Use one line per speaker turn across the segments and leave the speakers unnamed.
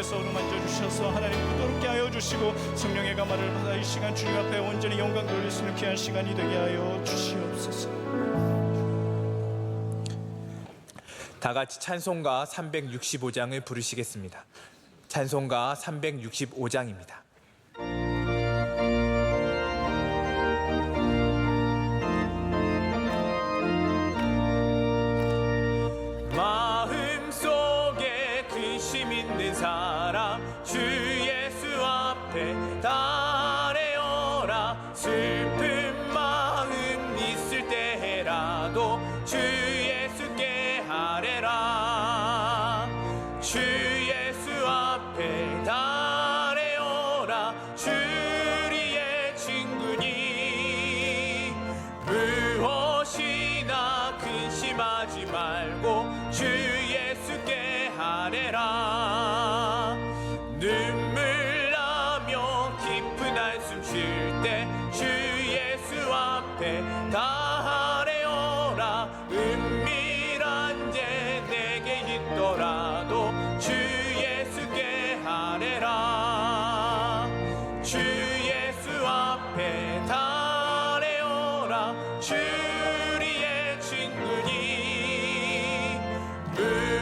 주셔서 어루만져 주셔서 하나님 부드럽게 하여 주시고 성령의 감화를 받아 이 시간 주님 앞에 온전히 영광 돌릴 수 있는 귀한 시간이 되게 하여 주시옵소서.
다 같이 찬송가 365장을 부르시겠습니다. 찬송가 365장입니다. 마음속에 근심 있는 사람 주 예수 앞에 달래어라. 슬픈 마음 있을 때라도 주 예수께 아뢰라. 주 예수 앞에 달래어라. 주리의 친구니 무엇이나 근심하지 말고 주 예수께 아뢰라. 눈물 나며 깊은 한숨 쉴 때 주 예수 앞에 달래어라. 은밀한 죄 내게 있더라도 주 예수께 아뢰라. 주 예수 앞에 달래어라. 주리의 친구니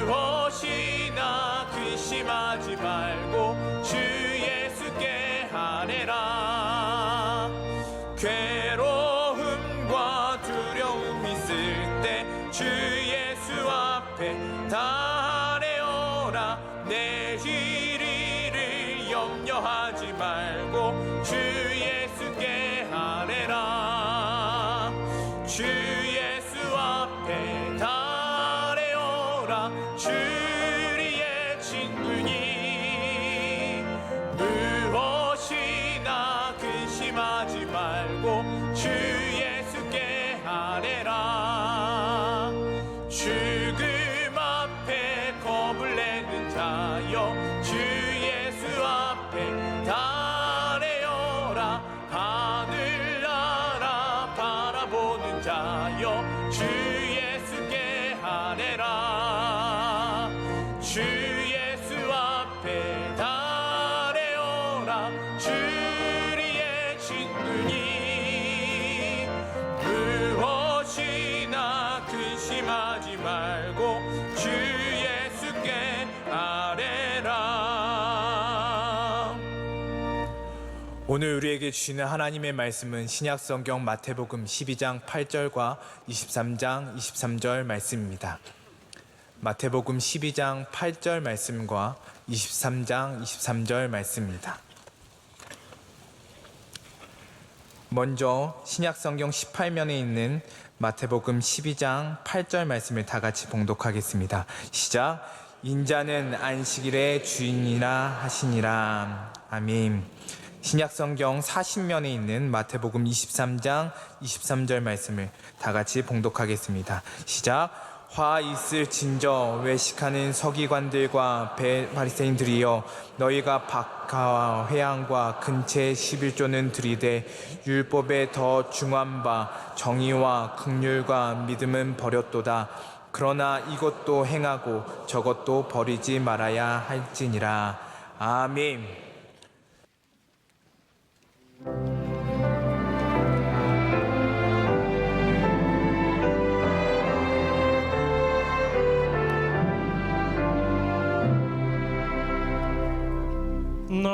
무엇이나 근심하지 말고 주 예수께 아뢰라. 괴로움과 두려움 있을 때 주 예수 앞에 달래어라. 내일을 염려하지 말고 주 예수께 아뢰라. 주 예수 앞에 달래어라. 주리의 친구니 무엇이나 근심하지 말고 주 예수께 아뢰라. 죽음 앞에 겁을 내는 자여 주 예수 앞에 달래어라. 하늘나라 바라보는 자여 주 예수께 아뢰라. 주 예수 앞에 달래어라. 주리의 친구니 무엇이나 근심하지 말고 주 예수께 아뢰라. 오늘 우리에게 주시는 하나님의 말씀은 신약성경 마태복음 12장 8절과 23장 23절 말씀입니다. 마태복음 12장 8절 말씀과 23장 23절 말씀입니다. 먼저 신약성경 18면에 있는 마태복음 12장 8절 말씀을 다 같이 봉독하겠습니다. 시작. 인자는 안식일의 주인이라 하시니라. 아멘. 신약성경 40면에 있는 마태복음 23장 23절 말씀을 다 같이 봉독하겠습니다. 시작. 화 있을진저 외식하는 서기관들과 바리새인들이여, 너희가 박하와 회향과 근체 11조는 들이되 율법에 더 중한 바 정의와 긍휼과 믿음은 버렸도다. 그러나 이것도 행하고 저것도 버리지 말아야 할지니라. 아멘.
나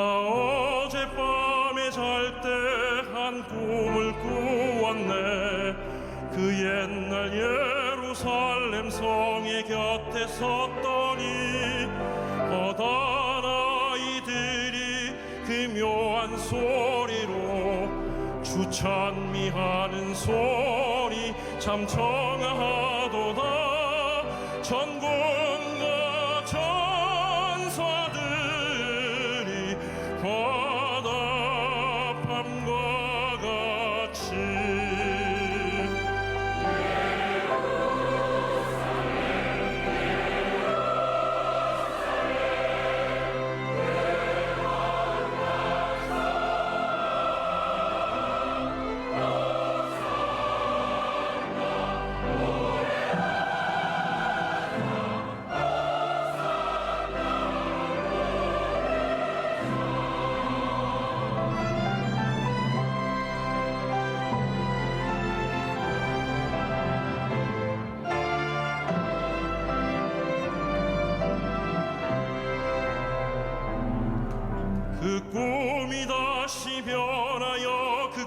어젯밤에 잘 때 한 꿈을 꾸었네. 그 옛날 예루살렘 성의 곁에 섰더니 어떤 아이들이 그 묘한 소리로 주 찬미하는 소리 참 청하도다. 전군과 천사들이 화답함과 같이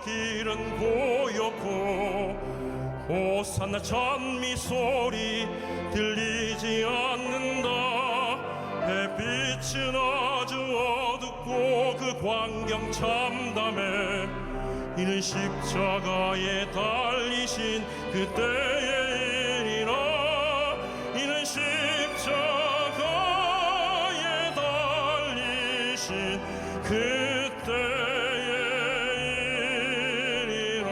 길은 고요고 호산나 찬미 소리 들리지 않는다. 햇빛은 아주 어둡고 그 광경 참담해. 이는 십자가에 달리신 그때의 일이라. 이는 십자가에 달리신 그때의 일이라.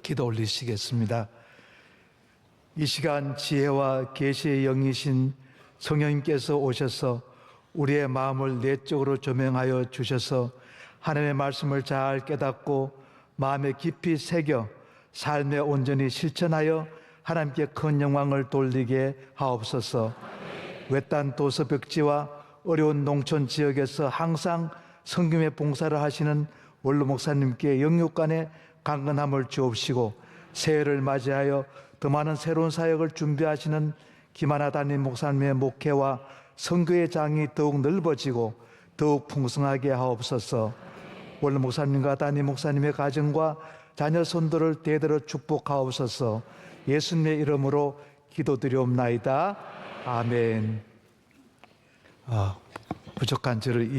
기도 올리시겠습니다. 이 시간 지혜와 계시의 영이신 성령님께서 오셔서 우리의 마음을 내적으로 조명하여 주셔서 하나님의 말씀을 잘 깨닫고 마음에 깊이 새겨 삶에 온전히 실천하여 하나님께 큰 영광을 돌리게 하옵소서. 외딴 도서 벽지와 어려운 농촌 지역에서 항상 성김의 봉사를 하시는 원로 목사님께 영육간에 강건함을 주옵시고, 새해를 맞이하여 더 많은 새로운 사역을 준비하시는 김하나 담임 목사님의 목회와 선교의 장이 더욱 넓어지고 더욱 풍성하게 하옵소서. 원로 목사님과 담임 목사님의 가정과 자녀 손들을 대대로 축복하옵소서. 예수님의 이름으로 기도드리옵나이다. 아멘. 부족한 저를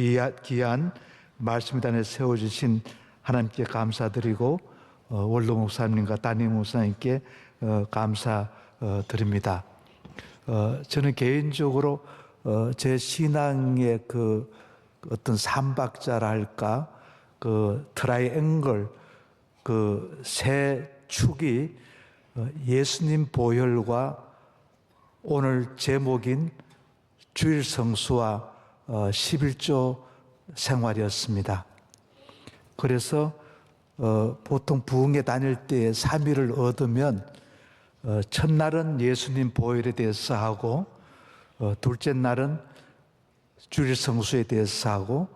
귀한 말씀단에 세워주신 하나님께 감사드리고, 원로 목사님과 담임 목사님께 감사드립니다. 저는 개인적으로 제 신앙의 그 어떤 삼박자랄까, 그 트라이앵글, 그 세 축이 예수님 보혈과 오늘 제목인 주일 성수와 11조 생활이었습니다. 그래서 보통 부흥회 다닐 때 3일을 얻으면 첫날은 예수님 보혈에 대해서 하고, 둘째 날은 주일 성수에 대해서 하고,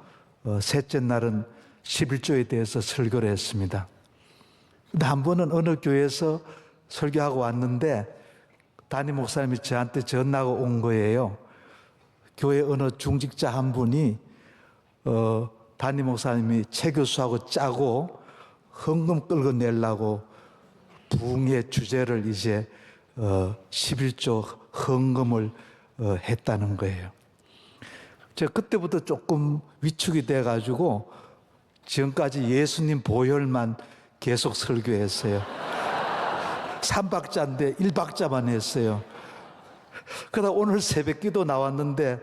셋째 날은 11조에 대해서 설교를 했습니다. 근데 한 번은 어느 교회에서 설교하고 왔는데 담임 목사님이 저한테 전화가 온 거예요. 교회 어느 중직자 한 분이 담임 목사님이 최 교수하고 짜고 헌금 끌고 내려고 부흥의 주제를 이제 11조 헌금을 했다는 거예요. 제가 그때부터 조금 위축이 돼가지고 지금까지 예수님 보혈만 계속 설교했어요. 3박자인데 1박자만 했어요. 그러다 오늘 새벽기도 나왔는데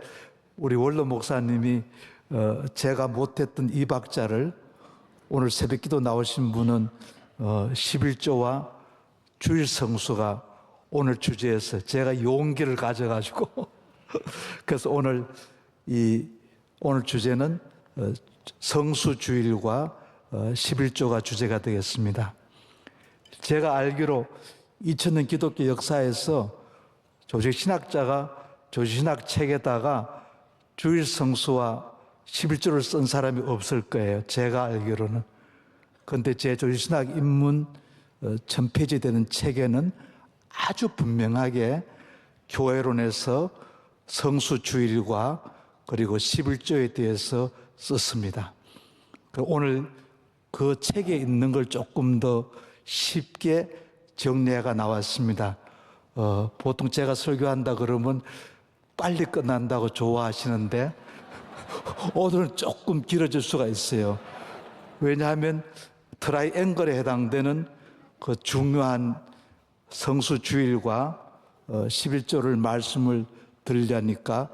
우리 원로 목사님이 제가 못했던 2박자를 오늘 새벽기도 나오신 분은 11조와 주일 성수가 오늘 주제였어요. 제가 용기를 가져가지고 그래서 오늘 주제는 성수 주일과 11조가 주제가 되겠습니다. 제가 알기로 2000년 기독교 역사에서 조직신학자가 조직신학 책에다가 주일 성수와 11조를 쓴 사람이 없을 거예요. 제가 알기로는. 그런데 제 조직신학 입문 1000페이지 되는 책에는 아주 분명하게 교회론에서 성수 주일과 그리고 11조에 대해서 썼습니다. 오늘 그 책에 있는 걸 조금 더 쉽게 정리해가 나왔습니다. 보통 제가 설교한다 그러면 빨리 끝난다고 좋아하시는데 오늘은 조금 길어질 수가 있어요. 왜냐하면 트라이앵글에 해당되는 그 중요한 성수 주일과 11조를 말씀을 드리려니까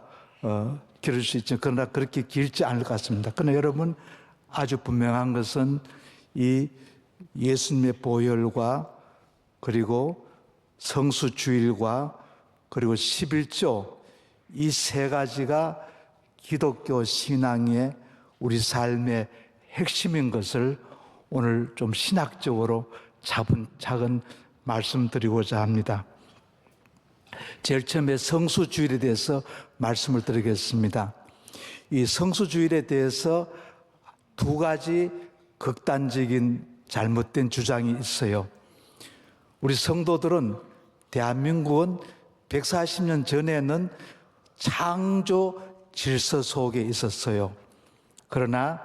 길을 수 있죠. 그러나 그렇게 길지 않을 것 같습니다. 그러나 여러분 아주 분명한 것은 이 예수님의 보혈과 그리고 성수 주일과 그리고 11조 이 세 가지가 기독교 신앙의 우리 삶의 핵심인 것을 오늘 좀 신학적으로 차근차근 말씀드리고자 합니다. 제일 처음에 성수주일에 대해서 말씀을 드리겠습니다. 이 성수주일에 대해서 두 가지 극단적인 잘못된 주장이 있어요. 우리 성도들은 대한민국은 140년 전에는 창조 질서 속에 있었어요. 그러나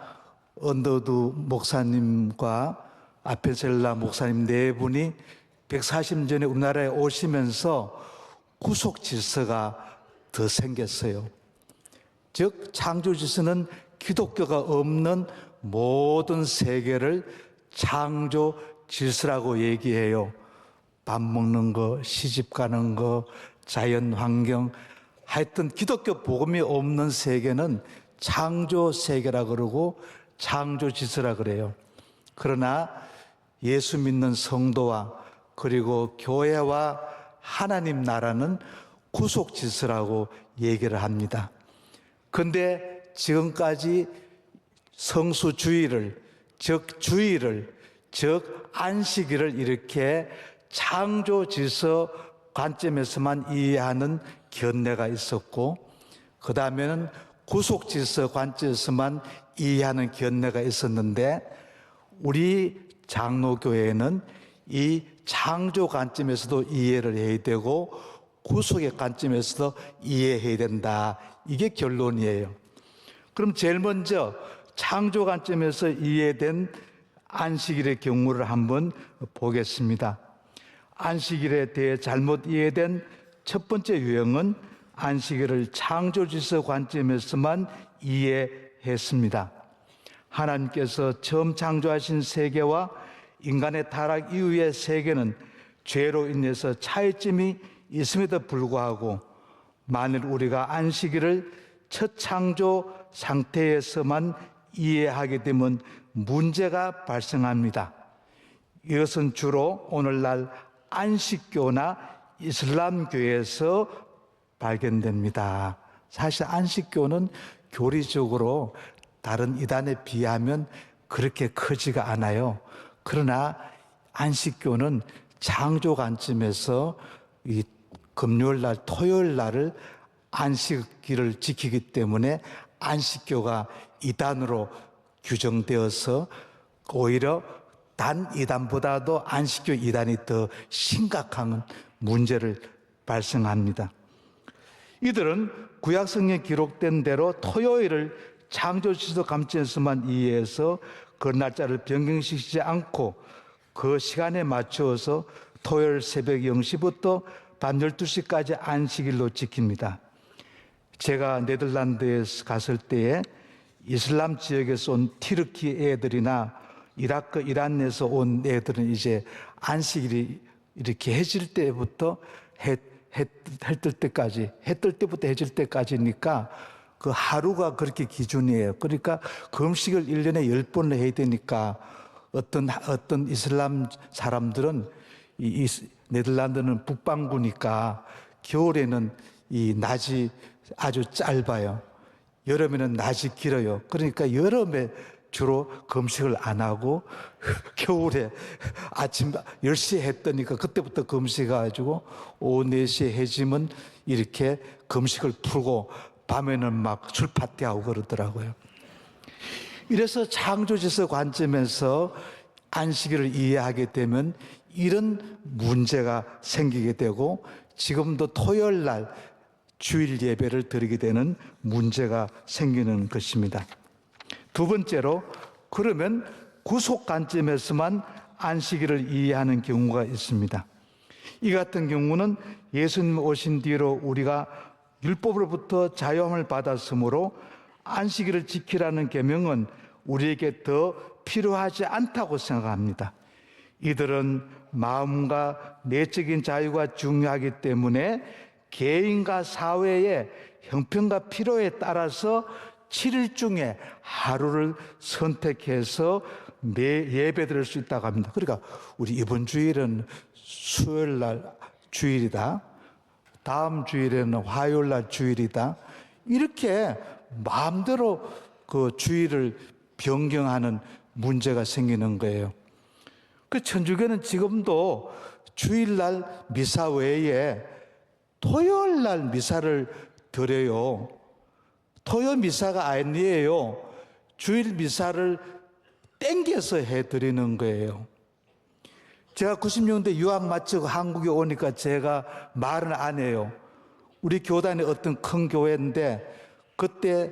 언더드 목사님과 아펜셀라 목사님 네 분이 140년 전에 우리나라에 오시면서 구속 질서가 더 생겼어요. 즉 창조 질서는 기독교가 없는 모든 세계를 창조 질서라고 얘기해요. 밥 먹는 거, 시집 가는 거, 자연 환경, 하여튼 기독교 복음이 없는 세계는 창조 세계라 그러고 창조 질서라 그래요. 그러나 예수 믿는 성도와 그리고 교회와 하나님 나라는 구속 질서라고 얘기를 합니다. 그런데 지금까지 성수주의를 즉 안식일을 이렇게 창조 질서 관점에서만 이해하는 견해가 있었고 그 다음에는 구속 질서 관점에서만 이해하는 견해가 있었는데 우리 장로교회는 이 창조 관점에서도 이해를 해야 되고 구속의 관점에서도 이해해야 된다. 이게 결론이에요. 그럼 제일 먼저 창조 관점에서 이해된 안식일의 경우를 한번 보겠습니다. 안식일에 대해 잘못 이해된 첫 번째 유형은 안식일을 창조 질서 관점에서만 이해했습니다. 하나님께서 처음 창조하신 세계와 인간의 타락 이후의 세계는 죄로 인해서 차이점이 있음에도 불구하고 만일 우리가 안식일을 첫 창조 상태에서만 이해하게 되면 문제가 발생합니다. 이것은 주로 오늘날 안식교나 이슬람교에서 발견됩니다. 사실 안식교는 교리적으로 다른 이단에 비하면 그렇게 크지가 않아요. 그러나 안식교는 창조 관점에서 이 금요일 날, 토요일 날을 안식일을 지키기 때문에 안식교가 이단으로 규정되어서 오히려 단 이단보다도 안식교 이단이 더 심각한 문제를 발생합니다. 이들은 구약 성경에 기록된 대로 토요일을 창조지도 관점에서만 이해해서 그 날짜를 변경시키지 않고 그 시간에 맞추어서 토요일 새벽 0시부터 밤 12시까지 안식일로 지킵니다. 제가 네덜란드에 갔을 때에 이슬람 지역에서 온 티르키 애들이나 이라크, 이란에서 온 애들은 이제 안식일이 이렇게 해질 때부터 해 뜰 때까지, 해 뜰 때부터 해질 때까지니까 그 하루가 그렇게 기준이에요. 그러니까 그 음식을 1년에 10번을 해야 되니까 어떤 이슬람 사람들은 이 네덜란드는 북반구니까 겨울에는 이 낮이 아주 짧아요. 여름에는 낮이 길어요. 그러니까 여름에 주로 금식을 안 하고 겨울에 아침 10시에 해 뜨니까 그때부터 금식해가지고 오후 4시에 해지면 이렇게 금식을 풀고 밤에는 막 술 파티하고 그러더라고요. 이래서 창조지서 관점에서 안식일을 이해하게 되면 이런 문제가 생기게 되고 지금도 토요일 날 주일 예배를 드리게 되는 문제가 생기는 것입니다. 두 번째로, 그러면 구속 관점에서만 안식일을 이해하는 경우가 있습니다. 이 같은 경우는 예수님 오신 뒤로 우리가 율법으로부터 자유함을 받았으므로 안식일을 지키라는 계명은 우리에게 더 필요하지 않다고 생각합니다. 이들은 마음과 내적인 자유가 중요하기 때문에 개인과 사회의 형편과 필요에 따라서 7일 중에 하루를 선택해서 예배 드릴 수 있다고 합니다. 그러니까 우리 이번 주일은 수요일 날 주일이다. 다음 주일에는 화요일 날 주일이다. 이렇게 마음대로 그 주일을 변경하는 문제가 생기는 거예요. 그 천주교는 지금도 주일날 미사 외에 토요일 날 미사를 드려요. 토요 미사가 아니에요. 주일 미사를 땡겨서 해드리는 거예요. 제가 90년대 유학 마치고 한국에 오니까 제가 말은 안 해요. 우리 교단이 어떤 큰 교회인데 그때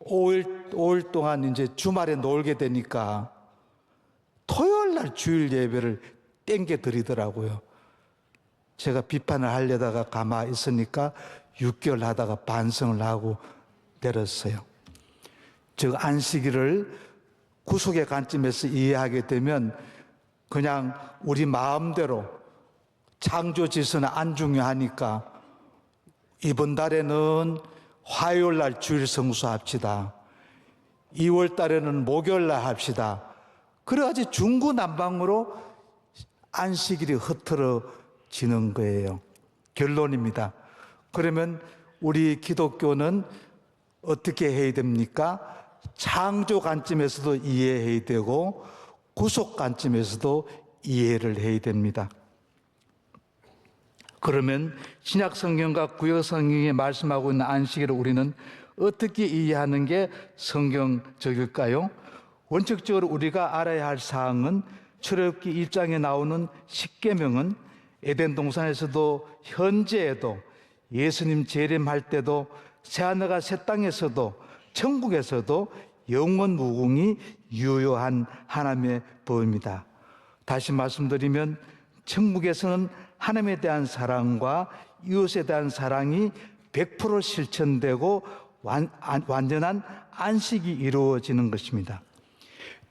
5일 동안 이제 주말에 놀게 되니까 토요일 날 주일 예배를 땡겨 드리더라고요. 제가 비판을 하려다가 가만히 있으니까 6개월 하다가 반성을 하고 내렸어요. 즉 안식일을 구속의 관점에서 이해하게 되면 그냥 우리 마음대로 창조지서는 안 중요하니까 이번 달에는 화요일 날 주일 성수합시다. 2월 달에는 목요일 날 합시다. 그래가지고 중구난방으로 안식일이 흐트러지는 거예요. 결론입니다. 그러면 우리 기독교는 어떻게 해야 됩니까? 창조 관점에서도 이해해야 되고 구속 관점에서도 이해를 해야 됩니다. 그러면 신약 성경과 구약 성경이 말씀하고 있는 안식일을 우리는 어떻게 이해하는 게 성경적일까요? 원칙적으로 우리가 알아야 할 사항은 출애굽기 1장에 나오는 십계명은 에덴 동산에서도 현재에도 예수님 재림할 때도 새하늘과 새 땅에서도 천국에서도 영원 무궁히 유효한 하나님의 법입니다. 다시 말씀드리면 천국에서는 하나님에 대한 사랑과 이웃에 대한 사랑이 100% 실천되고 완전한 안식이 이루어지는 것입니다.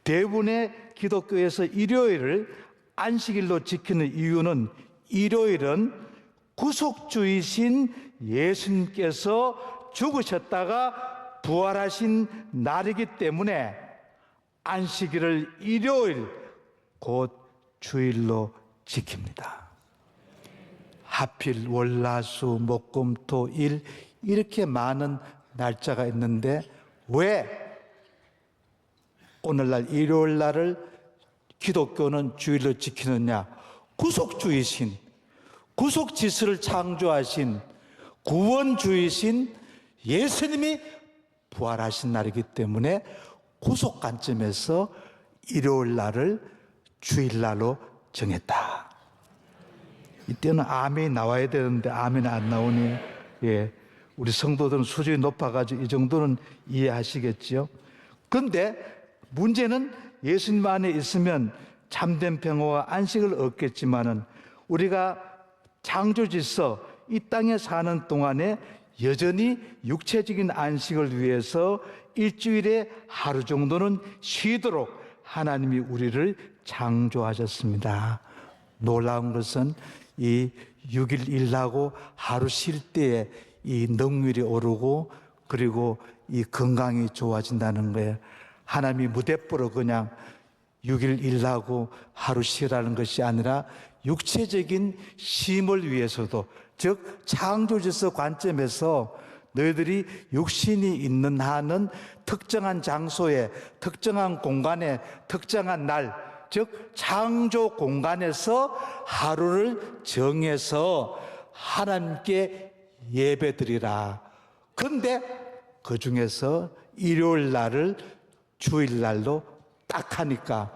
대부분의 기독교에서 일요일을 안식일로 지키는 이유는 일요일은 구속주이신 예수님께서 죽으셨다가 부활하신 날이기 때문에 안식일을 일요일 곧 주일로 지킵니다. 하필 월화수 목금토일 이렇게 많은 날짜가 있는데 왜 오늘날 일요일 날을 기독교는 주일로 지키느냐? 구속주이신, 구속지수를 창조하신 구원주이신 예수님이 부활하신 날이기 때문에 구속 관점에서 일요일 날을 주일날로 정했다. 이때는 아멘이 나와야 되는데 아멘이 안 나오니, 예, 우리 성도들은 수준이 높아가지고 이 정도는 이해하시겠지요. 그런데 문제는 예수님 안에 있으면 참된 평화와 안식을 얻겠지만은 우리가 창조 질서 이 땅에 사는 동안에 여전히 육체적인 안식을 위해서 일주일에 하루 정도는 쉬도록 하나님이 우리를 창조하셨습니다. 놀라운 것은 이 6일 일하고 하루 쉴 때에 이 능률이 오르고 그리고 이 건강이 좋아진다는 거예요. 하나님이 무대뽀로 그냥 6일 일하고 하루 쉬라는 것이 아니라 육체적인 쉼을 위해서도, 즉 창조질서 관점에서 너희들이 육신이 있는 한은 특정한 장소에, 특정한 공간에, 특정한 날, 즉 창조 공간에서 하루를 정해서 하나님께 예배드리라. 그런데 그 중에서 일요일 날을 주일 날로 딱 하니까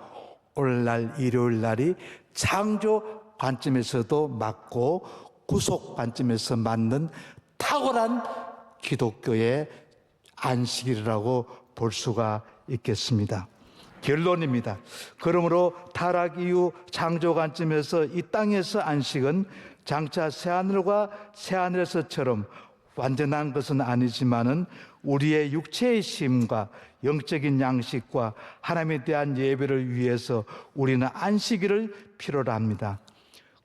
오늘날 일요일 날이 창조 관점에서도 맞고 구속 관점에서 맞는 탁월한 기독교의 안식일이라고 볼 수가 있겠습니다. 결론입니다. 그러므로 타락 이후 창조 관점에서 이 땅에서 안식은 장차 새하늘과 새하늘에서처럼 완전한 것은 아니지만은 우리의 육체의 쉼과 영적인 양식과 하나님에 대한 예배를 위해서 우리는 안식일을 필요로 합니다.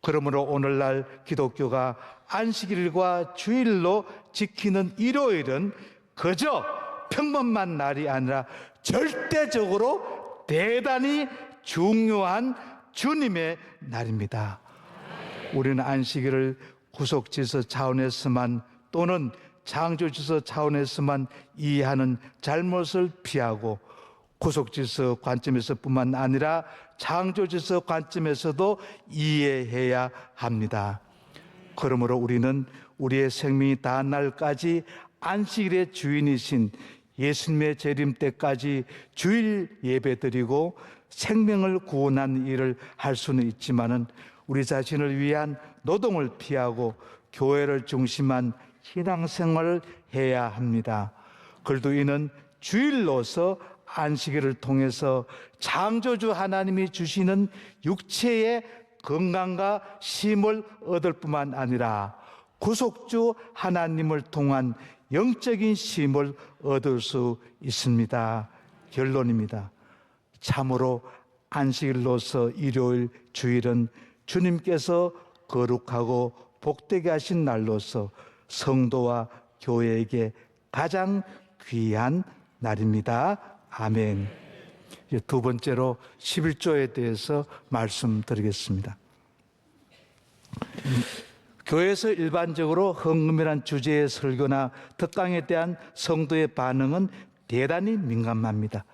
그러므로 오늘날 기독교가 안식일과 주일로 지키는 일요일은 그저 평범한 날이 아니라 절대적으로 대단히 중요한 주님의 날입니다. 우리는 안식일을 구속질서 차원에서만 또는 창조질서 차원에서만 이해하는 잘못을 피하고 구속질서 관점에서뿐만 아니라 창조질서 관점에서도 이해해야 합니다. 그러므로 우리는 우리의 생명이 다한 날까지 안식일의 주인이신 예수님의 재림 때까지 주일 예배드리고 생명을 구원하는 일을 할 수는 있지만은 우리 자신을 위한 노동을 피하고 교회를 중심한 신앙생활을 해야 합니다. 그래도 이는 주일로서 안식일을 통해서 창조주 하나님이 주시는 육체의 건강과 쉼을 얻을 뿐만 아니라 구속주 하나님을 통한 영적인 쉼을 얻을 수 있습니다. 결론입니다. 참으로 안식일로서 일요일, 주일은 주님께서 거룩하고 복되게 하신 날로서 성도와 교회에게 가장 귀한 날입니다. 아멘. 이제 두 번째로 11조에 대해서 말씀드리겠습니다. 교회에서 일반적으로 헌금이란 주제의 설교나 특강에 대한 성도의 반응은 대단히 민감합니다.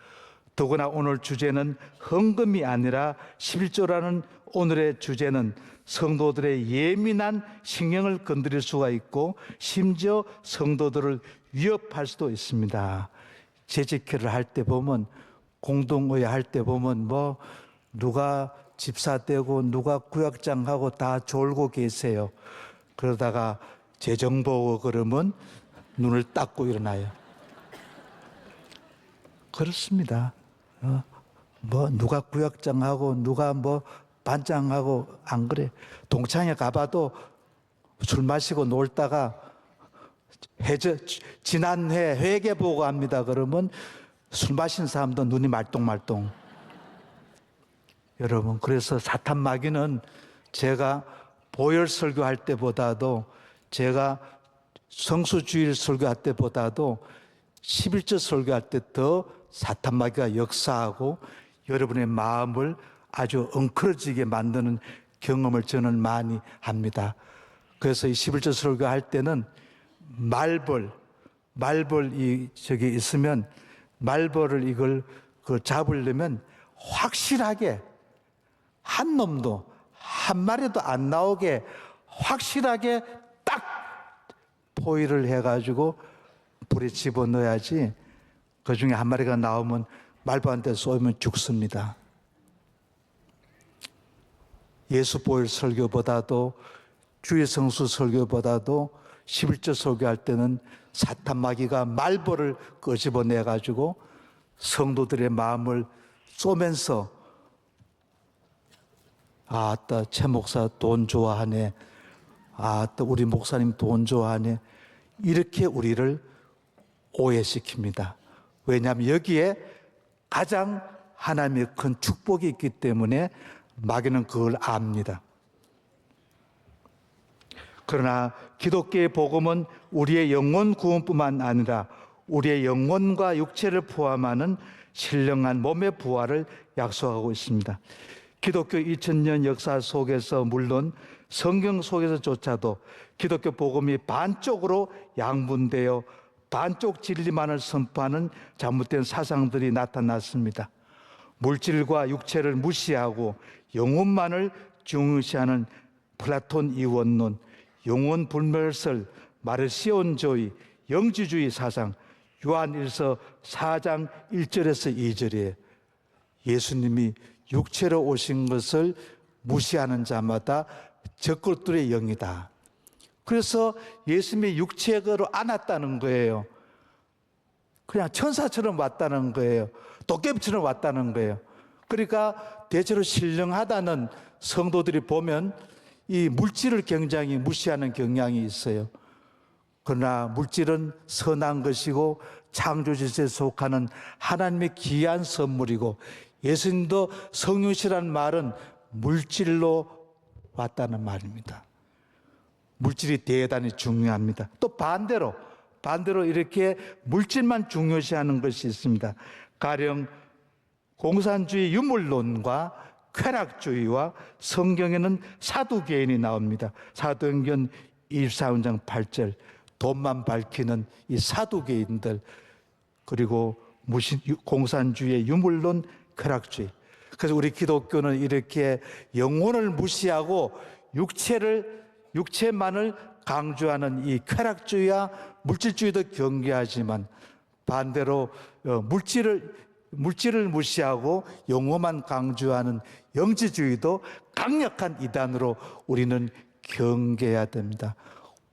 더구나 오늘 주제는 헌금이 아니라 11조라는 오늘의 주제는 성도들의 예민한 신경을 건드릴 수가 있고 심지어 성도들을 위협할 수도 있습니다. 재직회를 할 때 보면, 공동의회 할 때 보면 뭐 누가 집사 되고 누가 구역장하고 다 졸고 계세요. 그러다가 재정 보고 그러면 눈을 닦고 일어나요. 그렇습니다. 뭐 누가 구역장하고 누가 뭐 반장하고 안 그래. 동창회 가봐도 술 마시고 놀다가 지난해 회계 보고 합니다. 그러면 술 마신 사람도 눈이 말똥말똥. 여러분, 그래서 사탄 마귀는 제가 보혈 설교할 때보다도, 제가 성수주일 설교할 때보다도 11조 설교할 때 더 사탄 마귀가 역사하고 여러분의 마음을 아주 엉클어지게 만드는 경험을 저는 많이 합니다. 그래서 이 11조 설교할 때는 말벌이 저기 있으면 말벌을 이걸 잡으려면 확실하게 한 놈도 한 마리도 안 나오게 확실하게 딱 포위를 해가지고 불에 집어넣어야지 그 중에 한 마리가 나오면 말벌한테 쏘이면 죽습니다. 예수 보혈 설교보다도 주의 성수 설교보다도 11조 설교할 때는 사탄 마귀가 말벌을 끄집어내 가지고 성도들의 마음을 쏘면서 아따 최 목사 돈 좋아하네, 아따 우리 목사님 돈 좋아하네, 이렇게 우리를 오해시킵니다. 왜냐하면 여기에 가장 하나님의 큰 축복이 있기 때문에 마귀는 그걸 압니다. 그러나 기독교의 복음은 우리의 영혼 구원뿐만 아니라 우리의 영혼과 육체를 포함하는 신령한 몸의 부활을 약속하고 있습니다. 기독교 2000년 역사 속에서 물론 성경 속에서조차도 기독교 복음이 반쪽으로 양분되어 반쪽 진리만을 선포하는 잘못된 사상들이 나타났습니다. 물질과 육체를 무시하고 영혼만을 중시하는 플라톤 이원론, 영혼 불멸설, 마르시온주의, 영지주의 사상, 요한일서 4장 1절에서 2절에 예수님이 육체로 오신 것을 무시하는 자마다 적그리스도의 영이다. 그래서 예수님이 육체로 안 왔다는 거예요. 그냥 천사처럼 왔다는 거예요. 도깨비처럼 왔다는 거예요. 그러니까 대체로 신령하다는 성도들이 보면 이 물질을 굉장히 무시하는 경향이 있어요. 그러나 물질은 선한 것이고 창조주에 속하는 하나님의 귀한 선물이고 예수님도 성육이라는 말은 물질로 왔다는 말입니다. 물질이 대단히 중요합니다. 또 반대로 이렇게 물질만 중요시하는 것이 있습니다. 가령 공산주의 유물론과 쾌락주의와 성경에는 사두개인이 나옵니다. 사도행전 24장 8절, 돈만 밝히는 이 사두개인들, 그리고 공산주의 유물론, 쾌락주의. 그래서 우리 기독교는 이렇게 영혼을 무시하고 육체만을 강조하는 이 쾌락주의와 물질주의도 경계하지만 반대로 물질을 무시하고 영혼만 강조하는 영지주의도 강력한 이단으로 우리는 경계해야 됩니다.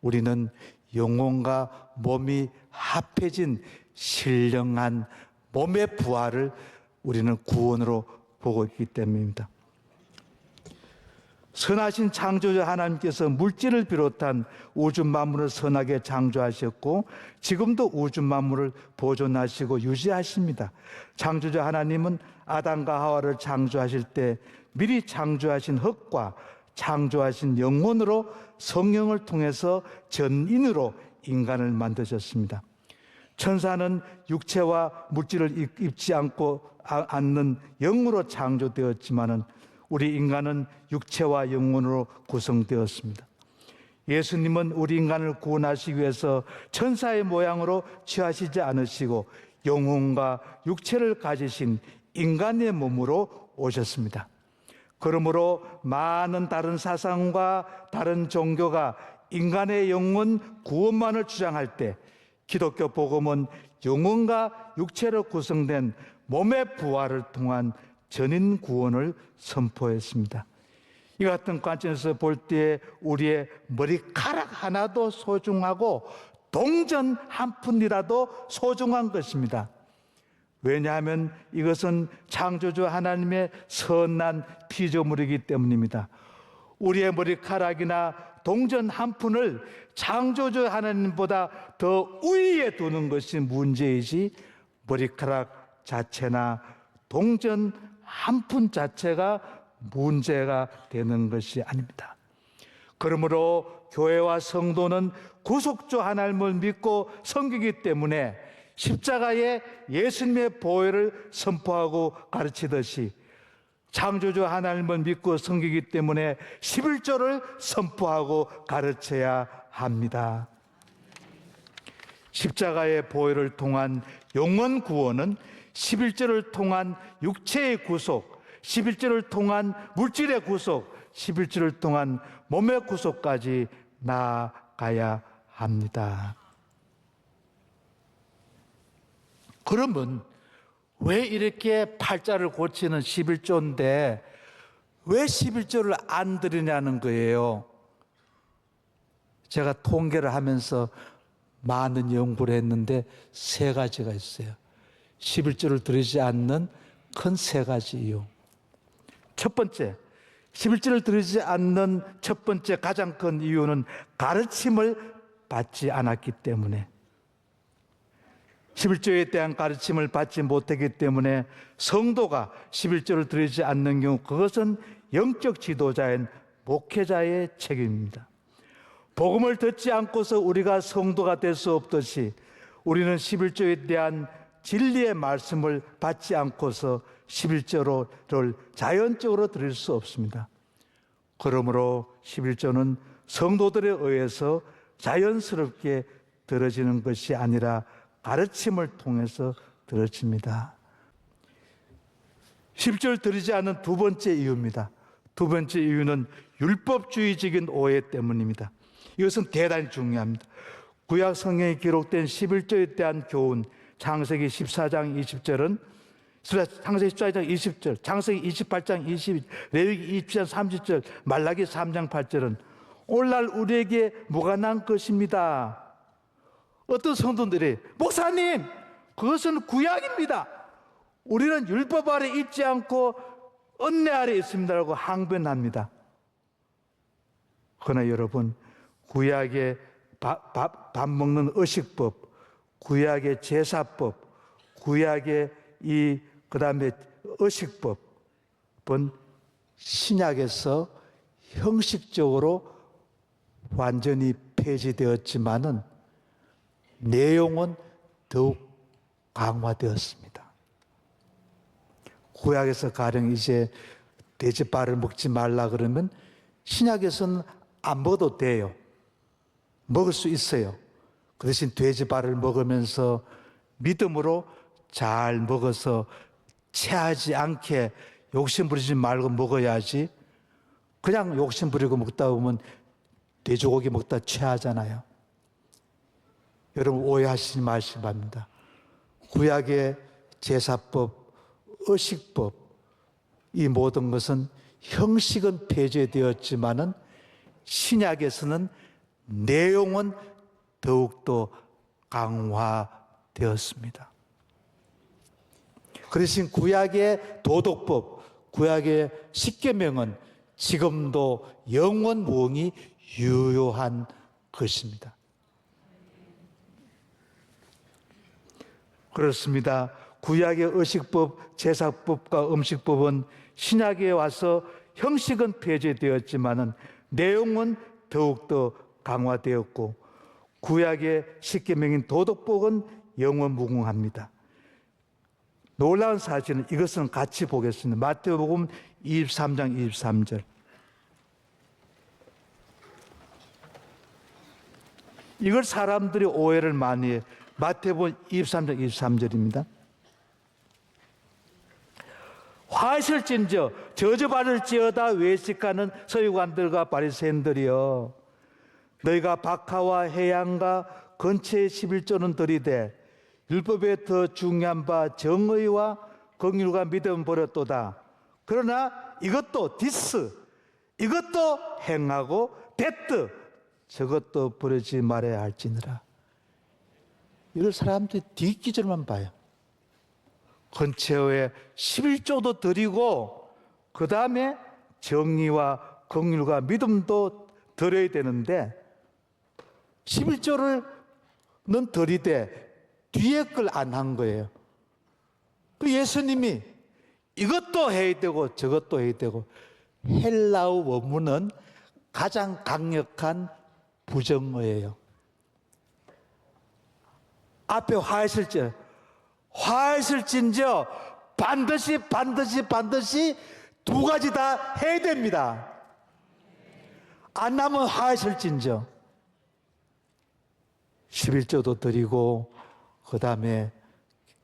우리는 영혼과 몸이 합해진 신령한 몸의 부활을 우리는 구원으로 보고 있기 때문입니다. 선하신 창조주 하나님께서 물질을 비롯한 우주 만물을 선하게 창조하셨고 지금도 우주 만물을 보존하시고 유지하십니다. 창조주 하나님은 아담과 하와를 창조하실 때 미리 창조하신 흙과 창조하신 영혼으로 성령을 통해서 전인으로 인간을 만드셨습니다. 천사는 육체와 물질을 입지 않는 영으로 창조되었지만은 우리 인간은 육체와 영혼으로 구성되었습니다. 예수님은 우리 인간을 구원하시기 위해서 천사의 모양으로 취하시지 않으시고 영혼과 육체를 가지신 인간의 몸으로 오셨습니다. 그러므로 많은 다른 사상과 다른 종교가 인간의 영혼 구원만을 주장할 때 기독교 복음은 영혼과 육체로 구성된 몸의 부활을 통한 전인 구원을 선포했습니다. 이 같은 관점에서 볼 때 우리의 머리카락 하나도 소중하고 동전 한 푼이라도 소중한 것입니다. 왜냐하면 이것은 창조주 하나님의 선한 피조물이기 때문입니다. 우리의 머리카락이나 동전 한 푼을 창조주 하나님보다 더 위에 두는 것이 문제이지 머리카락 자체나 동전 한 푼 자체가 문제가 되는 것이 아닙니다. 그러므로 교회와 성도는 구속주 하나님을 믿고 섬기기 때문에 십자가에 예수님의 보혈을 선포하고 가르치듯이 창조주 하나님을 믿고 섬기기 때문에 11조를 선포하고 가르쳐야 합니다. 십자가의 보혈을 통한 영원 구원은 11조를 통한 육체의 구속, 11조를 통한 물질의 구속, 11조를 통한 몸의 구속까지 나아가야 합니다. 그러면 왜 이렇게 팔자를 고치는 11조인데 왜 11조를 안 드리냐는 거예요. 제가 통계를 하면서 많은 연구를 했는데 세 가지가 있어요. 11조를 드리지 않는 큰 세 가지 이유. 첫 번째, 11조를 드리지 않는 첫 번째 가장 큰 이유는 가르침을 받지 않았기 때문에, 11조에 대한 가르침을 받지 못했기 때문에 성도가 11조를 드리지 않는 경우 그것은 영적 지도자인 목회자의 책임입니다. 복음을 듣지 않고서 우리가 성도가 될 수 없듯이 우리는 11조에 대한 진리의 말씀을 받지 않고서 11조를 자연적으로 드릴 수 없습니다. 그러므로 11조는 성도들에 의해서 자연스럽게 들어지는 것이 아니라 가르침을 통해서 들어집니다. 11조를 드리지 않는 두 번째 이유입니다. 두 번째 이유는 율법주의적인 오해 때문입니다. 이것은 대단히 중요합니다. 구약 성경에 기록된 11조에 대한 교훈, 창세기 14장 20절은 창세기 14장 20절, 창세기 28장 20절, 레위기 20장 30절, 말라기 3장 8절은 오늘날 우리에게 뭐가 난 것입니다. 어떤 성도들이 목사님 그것은 구약입니다. 우리는 율법 아래 있지 않고 은혜 아래 있습니다라고 항변합니다. 그러나 여러분, 구약의 밥 먹는 의식법, 구약의 제사법, 구약의 그다음에 의식법은 신약에서 형식적으로 완전히 폐지되었지만은 내용은 더욱 강화되었습니다. 구약에서 가령 이제 돼지발을 먹지 말라 그러면 신약에서는 안 먹어도 돼요. 먹을 수 있어요. 그 대신 돼지발을 먹으면서 믿음으로 잘 먹어서 체하지 않게 욕심 부리지 말고 먹어야지. 그냥 욕심 부리고 먹다 보면 돼지고기 먹다 체하잖아요. 여러분 오해하시지 마시기 바랍니다. 구약의 제사법, 의식법, 이 모든 것은 형식은 폐지되었지만은 신약에서는 내용은 더욱더 강화되었습니다. 그 대신 구약의 도덕법, 구약의 십계명은 지금도 영원무궁히 유효한 것입니다. 그렇습니다. 구약의 의식법, 제사법과 음식법은 신약에 와서 형식은 폐지되었지만은 내용은 더욱더 강화되었고 구약의 십계명인 도덕법은 영원무궁합니다. 놀라운 사실은 이것은 같이 보겠습니다. 마태복음 23장 23절. 이걸 사람들이 오해를 많이 해요. 마태복음 23장 23절입니다. 화하실진저 저주받을지어다 외식하는 서기관들과 바리새인들이여, 너희가 박하와 해양과 건채의 11조는 드리되 율법에 더 중요한 바 정의와 긍휼과 믿음 버렸도다. 그러나 이것도 이것도 행하고 됐드 저것도 버리지 말아야 할지니라. 이런 사람들이 뒷기절만 봐요. 건채의 11조도 드리고 그 다음에 정의와 긍휼과 믿음도 드려야 되는데 11조는 드리되 뒤에 걸 안 한 거예요. 그 예수님이 이것도 해야 되고 저것도 해야 되고, 헬라어 원문은 가장 강력한 부정어예요. 앞에 화하실진저 반드시 두 가지 다 해야 됩니다. 안 하면 화하실진저 11조도 드리고 그 다음에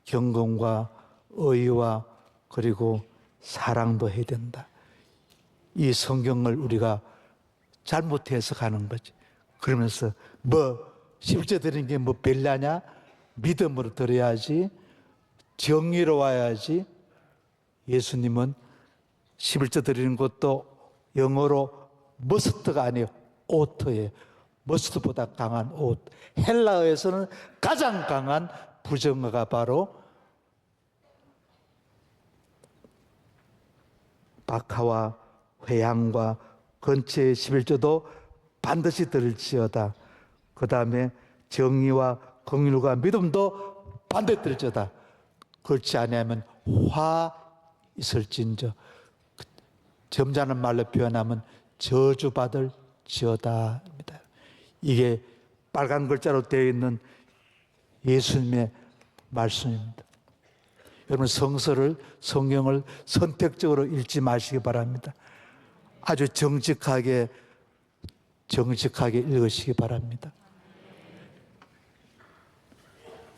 경건과 의와 그리고 사랑도 해야 된다. 이 성경을 우리가 잘못 해석하는 거지. 그러면서 11조 드리는 게 별나냐? 믿음으로 드려야지. 정의로워야지. 예수님은 11조 드리는 것도 영어로 머스트가 아니에요. 오트예요. 머스트보다 강한 옷. 헬라어에서는 가장 강한 부정어가 바로 박하와 회향과 건체의 11조도 반드시 드릴지어다. 그 다음에 정의와 긍휼과 믿음도 반드시 드릴지어다. 그렇지 아니하면 화 있을진저. 점잖은 말로 표현하면 저주받을 지어다입니다. 이게 빨간 글자로 되어 있는 예수님의 말씀입니다. 여러분 성경을 선택적으로 읽지 마시기 바랍니다. 아주 정직하게 읽으시기 바랍니다.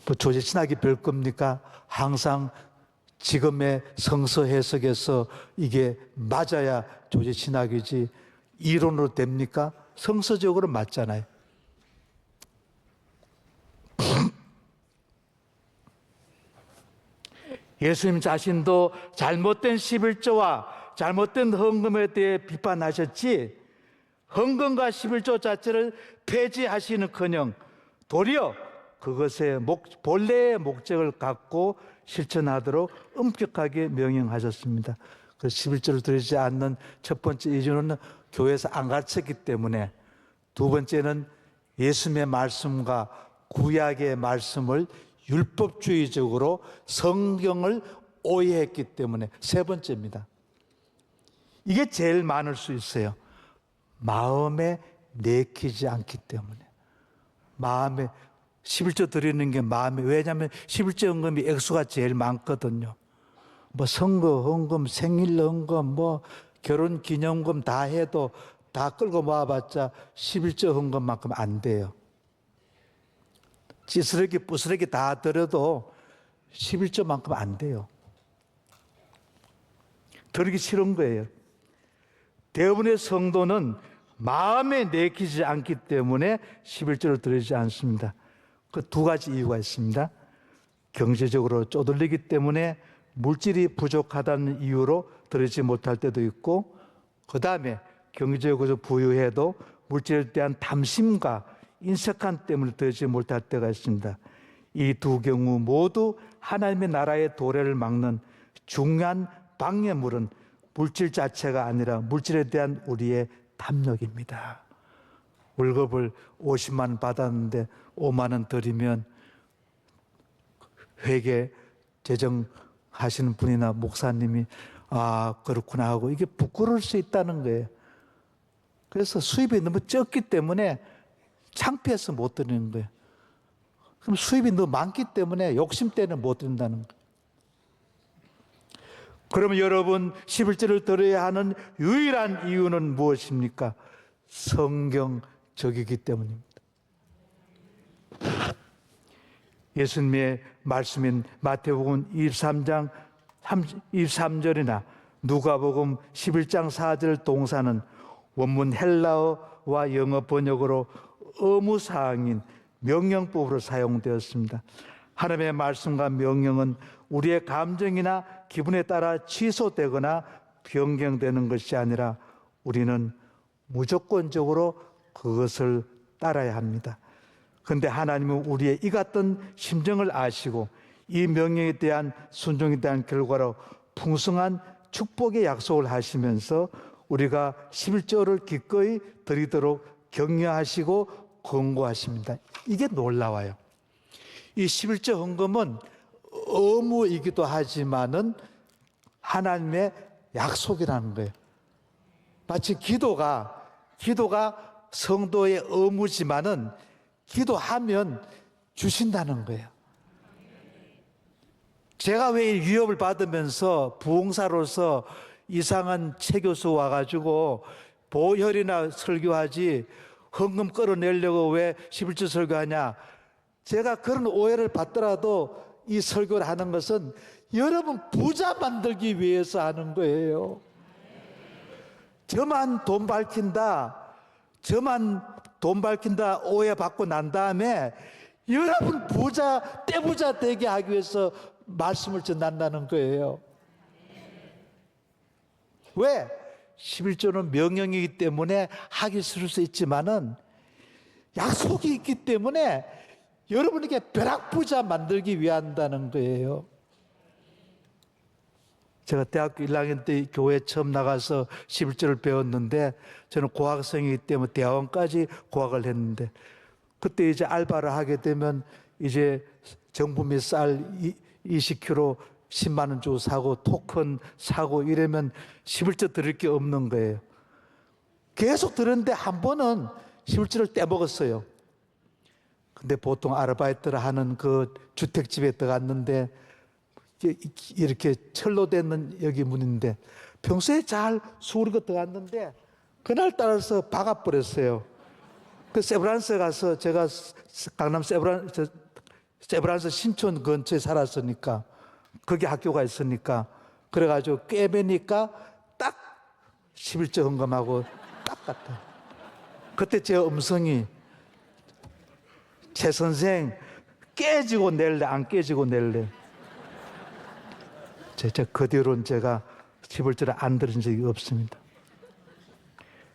뭐 조제 신학이 별 겁니까? 항상 지금의 성서 해석에서 이게 맞아야 조제 신학이지 이론으로 됩니까? 성서적으로 맞잖아요. 예수님 자신도 잘못된 11조와 잘못된 헌금에 대해 비판하셨지, 헌금과 11조 자체를 폐지하시는커녕 도리어 그것의 본래의 목적을 갖고 실천하도록 엄격하게 명령하셨습니다. 그 11조를 드리지 않는 첫 번째 이유는 교회에서 안 가르쳤기 때문에, 두 번째는 예수님의 말씀과 구약의 말씀을 율법주의적으로 성경을 오해했기 때문에, 세 번째입니다. 이게 제일 많을 수 있어요. 마음에 내키지 않기 때문에. 마음에 11조 드리는 게 마음에, 왜냐하면 11조 헌금이 액수가 제일 많거든요. 뭐 선거 헌금, 생일 헌금, 뭐 결혼 기념금 다 해도 다 끌고 모아봤자 11조 헌금만큼 안 돼요. 찌스러기 부스러기 다 드려도 11조만큼 안 돼요. 드리기 싫은 거예요. 대부분의 성도는 마음에 내키지 않기 때문에 11조를 드리지 않습니다. 그 두 가지 이유가 있습니다. 경제적으로 쪼들리기 때문에, 물질이 부족하다는 이유로 드리지 못할 때도 있고, 그 다음에 경제적으로 부유해도 물질에 대한 탐심과 인색함 때문에 드리지 못할 때가 있습니다. 이 두 경우 모두 하나님의 나라의 도래를 막는 중요한 방해물은 물질 자체가 아니라 물질에 대한 우리의 탐욕입니다. 월급을 50만 원 받았는데 5만 원 드리면 회계 재정하시는 분이나 목사님이 아 그렇구나 하고 이게 부끄러울 수 있다는 거예요. 그래서 수입이 너무 적기 때문에 창피해서 못 드리는 거예요. 그럼 수입이 너무 많기 때문에 욕심 때문에 못 드린다는 거예요. 그러면 여러분 11조를 드려야 하는 유일한 이유는 무엇입니까? 성경적이기 때문입니다. 예수님의 말씀인 마태복음 23장 23절이나 누가복음 11장 4절 동사는 원문 헬라어와 영어 번역으로 의무사항인 명령법으로 사용되었습니다. 하나님의 말씀과 명령은 우리의 감정이나 기분에 따라 취소되거나 변경되는 것이 아니라 우리는 무조건적으로 그것을 따라야 합니다. 그런데 하나님은 우리의 이 같은 심정을 아시고 이 명령에 대한 순종에 대한 결과로 풍성한 축복의 약속을 하시면서 우리가 11조를 기꺼이 드리도록 격려하시고 권고하십니다. 이게 놀라워요. 이 11조 헌금은 의무이기도 하지만은 하나님의 약속이라는 거예요. 마치 기도가 성도의 의무지만은 기도하면 주신다는 거예요. 제가 왜 위협을 받으면서 부흥사로서 이상한 체교수 와가지고 보혈이나 설교하지 헌금 끌어내려고 왜 11조 설교하냐? 제가 그런 오해를 받더라도 이 설교를 하는 것은 여러분 부자 만들기 위해서 하는 거예요. 저만 돈 밝힌다 오해받고 난 다음에 여러분 떼부자 되게 하기 위해서 말씀을 전한다는 거예요. 왜? 11조는 명령이기 때문에 하기 싫을 수 있지만은 약속이 있기 때문에 여러분에게 벼락부자 만들기 위한다는 거예요. 제가 대학교 1학년 때 교회 처음 나가서 11조를 배웠는데 저는 고학생이기 때문에 대학원까지 고학을 했는데 그때 이제 알바를 하게 되면 이제 정부미 쌀 20kg 10만 원 주고 사고 토큰 사고 이러면 11조 드릴 게 없는 거예요. 계속 들었는데 한 번은 11조를 떼먹었어요. 근데 보통 아르바이트를 하는 그 주택집에 들어갔는데 이렇게 철로 된 여기 문인데 평소에 잘 수그리고 들어갔는데 그날 따라서 박아버렸어요. 그 세브란스에 가서 제가 강남 세브란스 신촌 근처에 살았으니까 거기 학교가 있으니까 그래가지고 꿰매니까 딱 11조 헌금하고 딱 같아. 그때 제 음성이 최 선생 깨지고 낼래 안 깨지고 낼래. 그 뒤로는 제가 11조를 안 들은 적이 없습니다.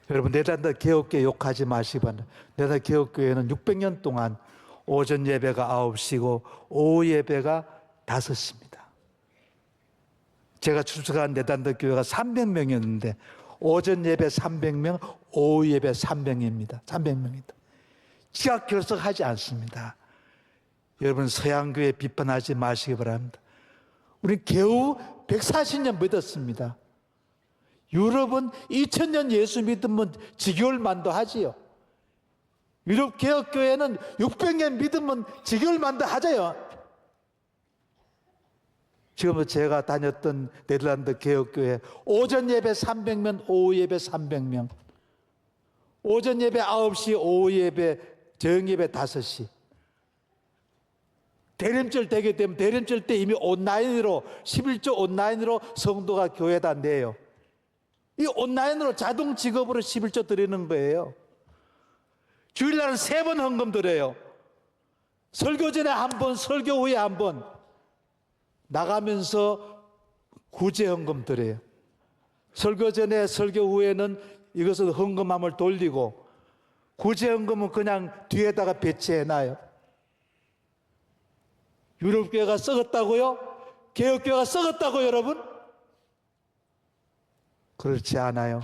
여러분 네덜란드 개혁교회 욕하지 마시기 바랍니다. 네덜란드 개혁교회는 600년 동안 오전 예배가 9시고 오후 예배가 5시입니다. 제가 출석한 네덜란드 교회가 300명이었는데 오전 예배 300명, 오후 예배 300명입니다. 300명입니다. 지각 결석하지 않습니다. 여러분 서양교회 비판하지 마시기 바랍니다. 우리 겨우 140년 믿었습니다. 유럽은 2000년 예수 믿으면 지겨울만도 하지요. 유럽 개혁교회는 600년 믿으면 지겨울만도 하자요. 지금 제가 다녔던 네덜란드 개혁교회 오전 예배 300명, 오후 예배 300명. 오전 예배 9시, 오후 예배 저녁 예배 5시. 대림절 되게 되면 대림절 때 이미 온라인으로 11조 온라인으로 성도가 교회에다 내요. 이 온라인으로 자동 직업으로 11조 드리는 거예요. 주일날은 3번 헌금 드려요. 설교 전에 한 번, 설교 후에 한 번. 나가면서 구제 헌금 드려요. 설교 전에 설교 후에는 이것을 헌금함을 돌리고 구제 헌금은 그냥 뒤에다가 배치해 놔요. 유럽교회가 썩었다고요? 개혁교회가 썩었다고요, 여러분? 그렇지 않아요.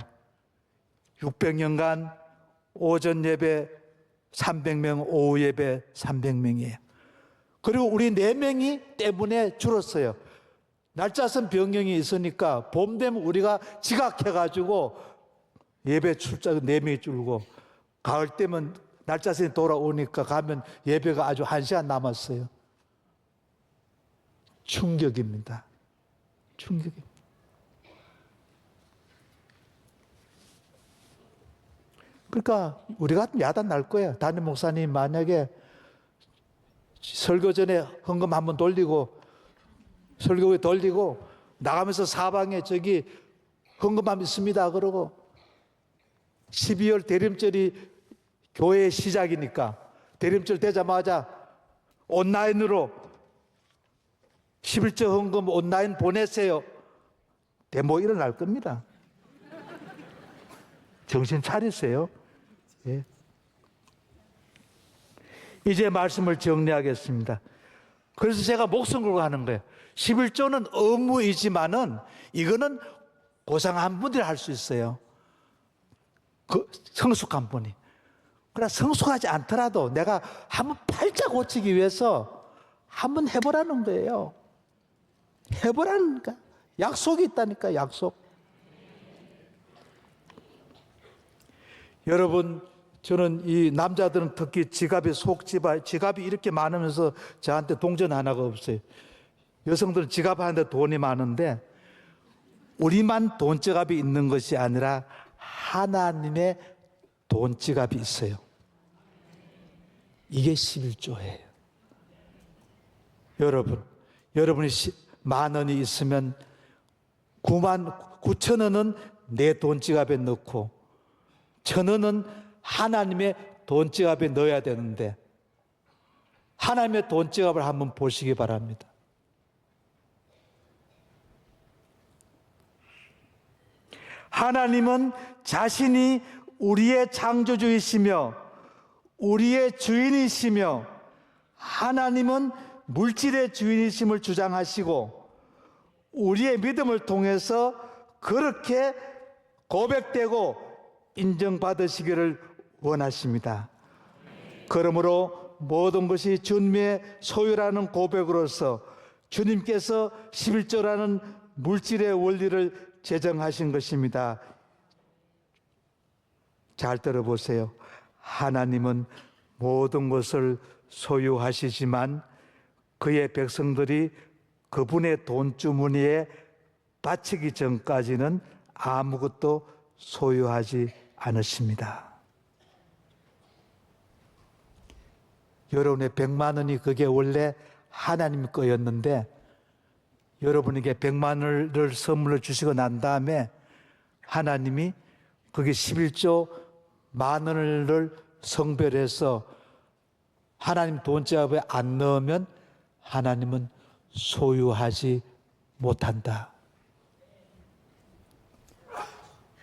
600년간 오전 예배 300명, 오후 예배 300명이에요. 그리고 우리 4명이 때문에 줄었어요. 날짜선 변경이 있으니까 봄 되면 우리가 지각해가지고 예배 출장 4명이 줄고 가을 되면 날짜선이 돌아오니까 가면 예배가 아주 1시간 남았어요. 충격입니다. 충격입니다. 그러니까 우리 같으면 야단 날 거예요. 담임 목사님 만약에 설교 전에 헌금 한번 돌리고 설교 후에 돌리고 나가면서 사방에 저기 헌금함 있습니다 그러고 12월 대림절이 교회의 시작이니까 대림절 되자마자 온라인으로 11조 헌금 온라인 보내세요. 데모 일어날 겁니다. 정신 차리세요. 예. 이제 말씀을 정리하겠습니다. 그래서 제가 목숨 걸고 하는 거예요. 11조는 의무이지만은 이거는 고상한 분들이 할 수 있어요. 그 성숙한 분이. 그러나 성숙하지 않더라도 내가 한번 팔자 고치기 위해서 한번 해보라는 거예요. 해보라니까. 약속이 있다니까, 약속. 여러분, 저는 이 남자들은 특히 지갑이 지갑이 이렇게 많으면서 저한테 동전 하나가 없어요. 여성들은 지갑 하는데 돈이 많은데 우리만 돈지갑이 있는 것이 아니라 하나님의 돈지갑이 있어요. 이게 11조예요. 여러분이 10,000원이 있으면 99,000원은 내 돈지갑에 넣고 1,000원은 하나님의 돈지갑에 넣어야 되는데 하나님의 돈지갑을 한번 보시기 바랍니다. 하나님은 자신이 우리의 창조주이시며 우리의 주인이시며 하나님은 물질의 주인이심을 주장하시고 우리의 믿음을 통해서 그렇게 고백되고 인정받으시기를 원하십니다. 그러므로 모든 것이 주님의 소유라는 고백으로서 주님께서 11조라는 물질의 원리를 제정하신 것입니다. 잘 들어보세요. 하나님은 모든 것을 소유하시지만 그의 백성들이 그분의 돈주머니에 바치기 전까지는 아무것도 소유하지 않으십니다. 여러분의 100만 원이 그게 원래 하나님 거였는데 여러분에게 100만 원을 선물로 주시고 난 다음에 하나님이 그게 11조 만 원을 성별해서 하나님 돈지갑에 안 넣으면 하나님은 소유하지 못한다.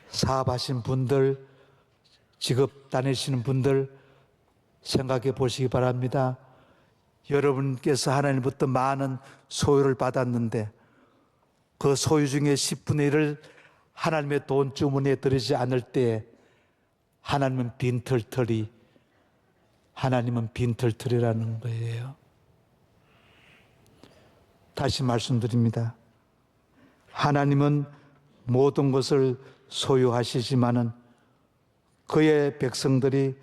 사업하신 분들, 직업 다니시는 분들 생각해 보시기 바랍니다. 여러분께서 하나님부터 많은 소유를 받았는데 그 소유 중에 10분의 1을 하나님의 돈 주머니에 들이지 않을 때 하나님은 빈털터리라는 거예요. 다시 말씀드립니다. 하나님은 모든 것을 소유하시지만은 그의 백성들이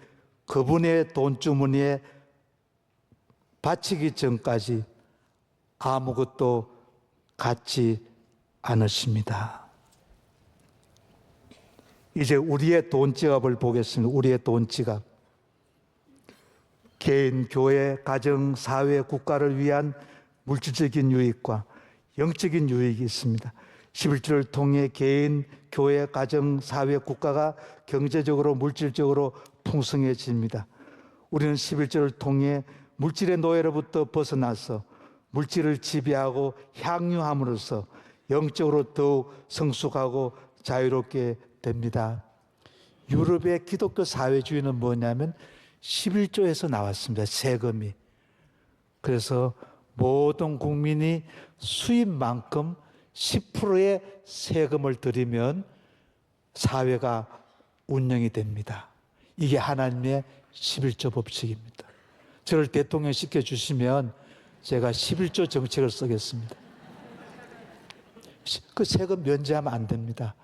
그분의 돈주머니에 바치기 전까지 아무것도 갖지 않으십니다. 이제 우리의 돈지갑을 보겠습니다. 우리의 돈지갑. 개인, 교회, 가정, 사회, 국가를 위한 물질적인 유익과 영적인 유익이 있습니다. 11조를 통해 개인, 교회, 가정, 사회, 국가가 경제적으로, 물질적으로 풍성해집니다. 우리는 11조를 통해 물질의 노예로부터 벗어나서 물질을 지배하고 향유함으로써 영적으로 더욱 성숙하고 자유롭게 됩니다. 유럽의 기독교 사회주의는 뭐냐면 11조에서 나왔습니다. 세금이. 그래서 모든 국민이 수입만큼 10%의 세금을 들이면 사회가 운영이 됩니다. 이게 하나님의 11조 법칙입니다. 저를 대통령 시켜주시면 제가 11조 정책을 쓰겠습니다. 그 세금 면제하면 안 됩니다.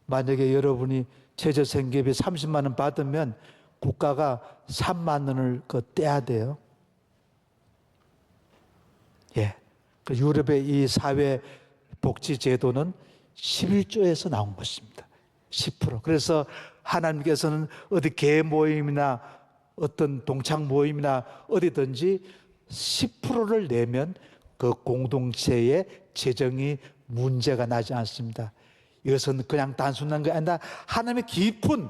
만약에 여러분이 최저생계비 30만 원 받으면 국가가 3만 원을 떼야 돼요. 예. 그 유럽의 이 사회복지제도는 11조에서 나온 것입니다. 10%. 그래서 하나님께서는 어디 개 모임이나 어떤 동창 모임이나 어디든지 10%를 내면 그 공동체의 재정이 문제가 나지 않습니다. 이것은 그냥 단순한 게 아니라 하나님의 깊은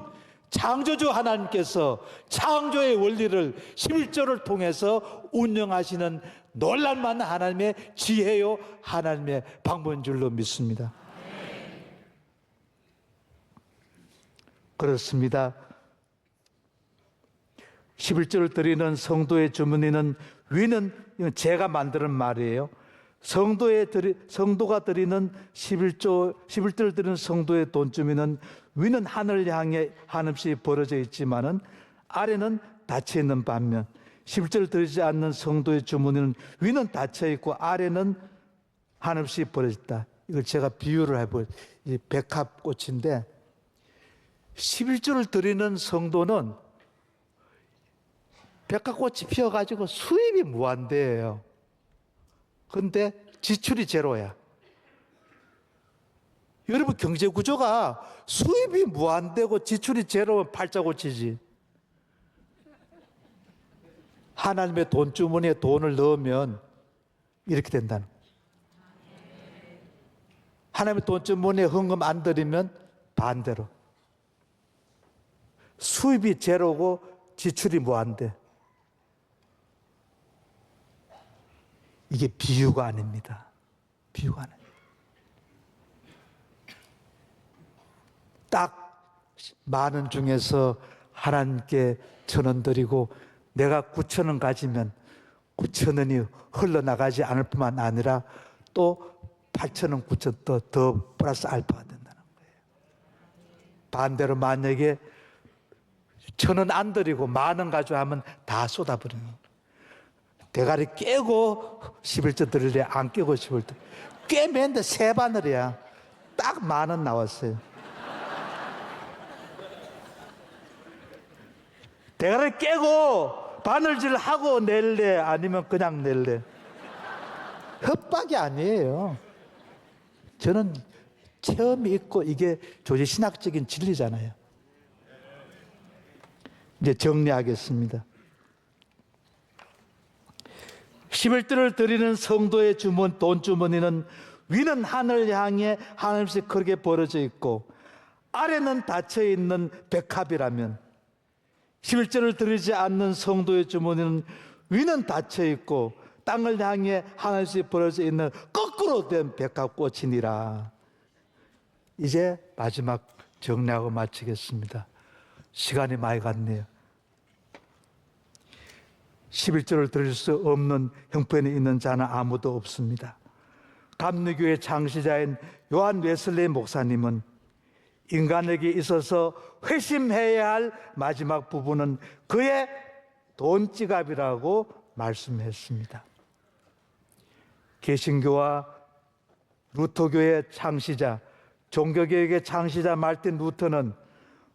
창조주 하나님께서 창조의 원리를 11조를 통해서 운영하시는 놀랄만한 하나님의 지혜요 하나님의 방법인 줄로 믿습니다. 그렇습니다. 11조를 드리는 성도의 주머니는 위는 제가 만드는 말이에요. 성도가 드리는 11조를 드리는 성도의 돈주머니는 위는 하늘을 향해 한없이 벌어져 있지만은 아래는 닫혀 있는 반면 11조를 드리지 않는 성도의 주머니는 위는 닫혀 있고 아래는 한없이 벌어져 있다. 이걸 제가 비유를 해볼 이 백합꽃인데 11조를 드리는 성도는 백합꽃이 피어가지고 수입이 무한대예요. 그런데 지출이 제로야. 여러분 경제 구조가 수입이 무한대고 지출이 제로면 팔자고치지. 하나님의 돈 주머니에 돈을 넣으면 이렇게 된다는 거예요. 하나님의 돈 주머니에 헌금 안 드리면 반대로. 수입이 제로고 지출이 무한대. 이게 비유가 아닙니다. 비유가 아닙니다. 10,000원 중에서 하나님께 1,000원 드리고 내가 9,000원 가지면 9,000원이 흘러나가지 않을 뿐만 아니라 또 8,000원, 9,000원 더 플러스 알파가 된다는 거예요. 반대로 만약에 1,000원 안 드리고 10,000원 가지고 하면 다 쏟아버리는 거예요. 대가리 깨고 11조 드릴래, 안 깨고 11조. 꿰매는데 3바늘이야. 딱 10,000원 나왔어요. 대가리 깨고 바늘질하고 낼래, 아니면 그냥 낼래? 협박이 아니에요. 저는 체험이 있고 이게 조지신학적인 진리잖아요. 이제 정리하겠습니다. 11조를 드리는 성도의 주머니, 돈 주머니는 위는 하늘 향해 하늘빛이 크게 벌어져 있고 아래는 닫혀 있는 백합이라면 11조를 드리지 않는 성도의 주머니는 위는 닫혀 있고 땅을 향해 하늘빛이 벌어져 있는 거꾸로 된 백합꽃이니라. 이제 마지막 정리하고 마치겠습니다. 시간이 많이 갔네요. 11조를 드릴 수 없는 형편이 있는 자는 아무도 없습니다. 감리교의 창시자인 요한 웨슬리 목사님은 인간에게 있어서 회심해야 할 마지막 부분은 그의 돈지갑이라고 말씀했습니다. 개신교와 루터교의 창시자, 종교개혁의 창시자 말틴 루터는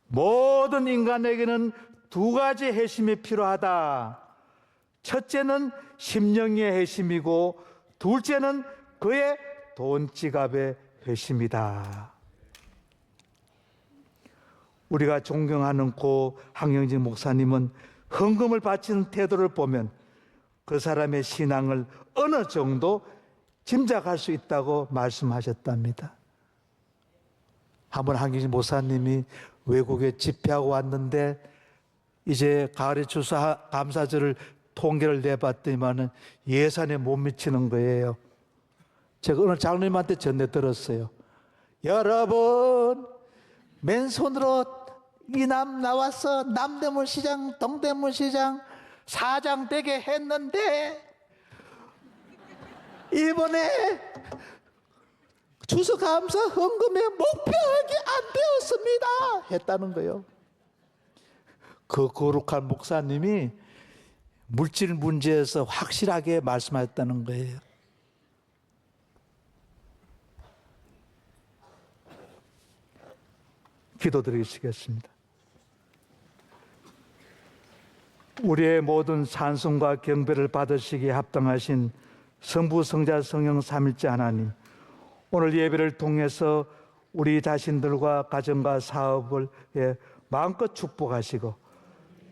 모든 인간에게는 2가지 회심이 필요하다. 첫째는 심령의 회심이고 둘째는 그의 돈지갑의 회심이다. 우리가 존경하는 고 항영진 목사님은 헌금을 바치는 태도를 보면 그 사람의 신앙을 어느 정도 짐작할 수 있다고 말씀하셨답니다. 한번 항영진 목사님이 외국에 집회하고 왔는데 이제 가을의 추수 감사절을 통계를 내봤더니만은 예산에 못 미치는 거예요. 제가 오늘 장로님한테 전해 들었어요. 여러분, 맨손으로 이남 나와서 남대문 시장, 동대문 시장 사장 되게 했는데 이번에 추수감사 헌금의 목표액이 안 되었습니다 했다는 거예요. 그 거룩한 목사님이 물질 문제에서 확실하게 말씀하셨다는 거예요. 기도드리시겠습니다. 우리의 모든 찬송과 경배를 받으시기에 합당하신 성부, 성자, 성령 삼일째 하나님, 오늘 예배를 통해서 우리 자신들과 가정과 사업을 마음껏 축복하시고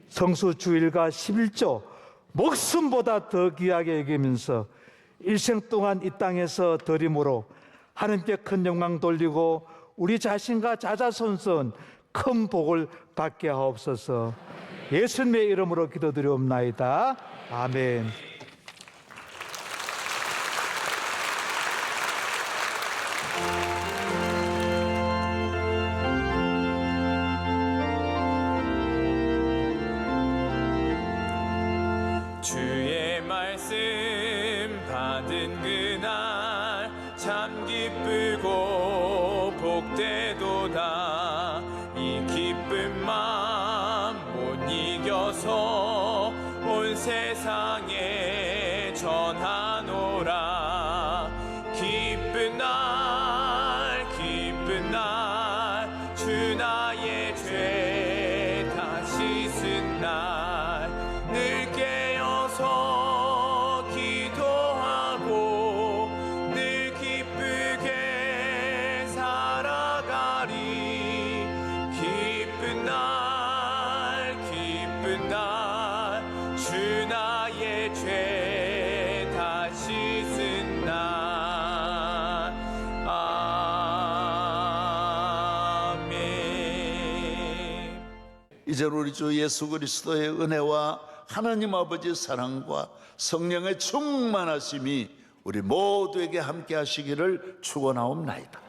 성수 주일과 11조 목숨보다 더 귀하게 여기면서 일생 동안 이 땅에서 드림으로 하나님께 큰 영광 돌리고 우리 자신과 자자손손 큰 복을 받게 하옵소서. 예수님의 이름으로 기도드리옵나이다. 아멘.
주의 말씀 받은 그날 참 기쁘고 복되도다. 이 기쁜 마음 못 이겨서 온 세상에 전하노라. 기쁜 날 기쁜 날 주 나의 죄 다 씻은 날 늘 깨어서 기도하고 늘 기쁘게 살아가리. 기쁜 날 주 나의 죄 다 씻은 날. 아멘.
이제 우리 주 예수 그리스도의 은혜와 하나님 아버지의 사랑과 성령의 충만하심이 우리 모두에게 함께 하시기를 축원하옵나이다.